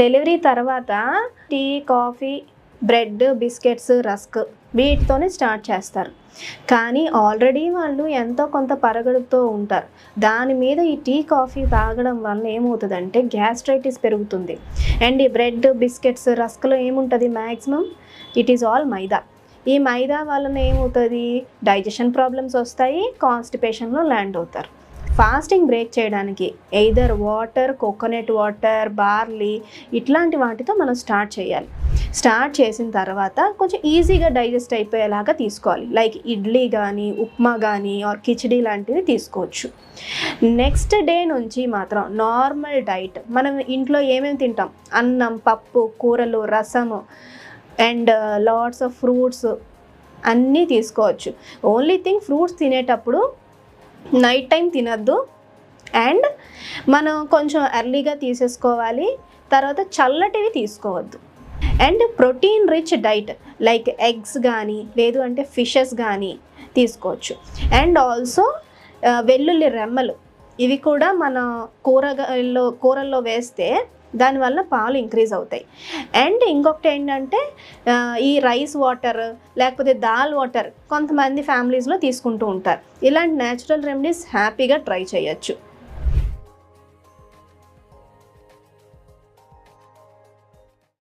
Delivery తర్వాత tea, coffee, bread, biscuits, rusk వీటితోనే start చేస్తారు. కానీ ఆల్రెడీ వాళ్ళు ఎంతో కొంత పరగడుపుతో ఉంటారు. దాని మీద ఈ టీ, కాఫీ తాగడం వల్ల ఏమవుతుందంటే గ్యాస్ట్రైటిస్ పెరుగుతుంది. అండ్ ఈ బ్రెడ్, బిస్కెట్స్, రస్క్లో ఏముంటుంది మ్యాక్సిమం? ఇట్ ఈజ్ ఆల్ మైదా. ఈ మైదా వలన ఏమవుతుంది? డైజెషన్ ప్రాబ్లమ్స్ వస్తాయి, కాన్స్టిపేషన్లో ల్యాండ్ అవుతారు. ఫాస్టింగ్ బ్రేక్ చేయడానికి either water, coconut water, barley ఇట్లాంటి వాటితో మనం స్టార్ట్ చేయాలి. స్టార్ట్ చేసిన తర్వాత కొంచెం ఈజీగా డైజెస్ట్ అయిపోయేలాగా తీసుకోవాలి. లైక్ ఇడ్లీ కానీ, ఉప్మా కానీ ఆర్ కిచిడీ లాంటివి తీసుకోవచ్చు. నెక్స్ట్ డే నుంచి మాత్రం నార్మల్ డైట్. మనం ఇంట్లో ఏమేమి తింటాం? అన్నం, పప్పు, కూరలు, రసము అండ్ లాట్స్ ఆఫ్ ఫ్రూట్స్ అన్నీ తీసుకోవచ్చు. ఓన్లీ థింగ్ ఫ్రూట్స్ తినేటప్పుడు నైట్ టైం తినద్దు అండ్ మనం కొంచెం ఎర్లీగా తీసేసుకోవాలి. తర్వాత చల్లటివి తీసుకోవద్దు. And protein rich diet like eggs కానీ లేదు అంటే ఫిషెస్ కానీ తీసుకోవచ్చు. అండ్ ఆల్సో వెల్లుల్లి రెమ్మలు ఇవి కూడా మన కూరల్లో వేస్తే దానివల్ల పాలు ఇంక్రీజ్ అవుతాయి. అండ్ ఇంకొకటి ఏంటంటే ఈ రైస్ వాటర్ లేకపోతే దాల్ వాటర్ కొంతమంది ఫ్యామిలీస్లో తీసుకుంటూ ఉంటారు. ఇలాంటి న్యాచురల్ రెమెడీస్ హ్యాపీగా ట్రై చేయొచ్చు.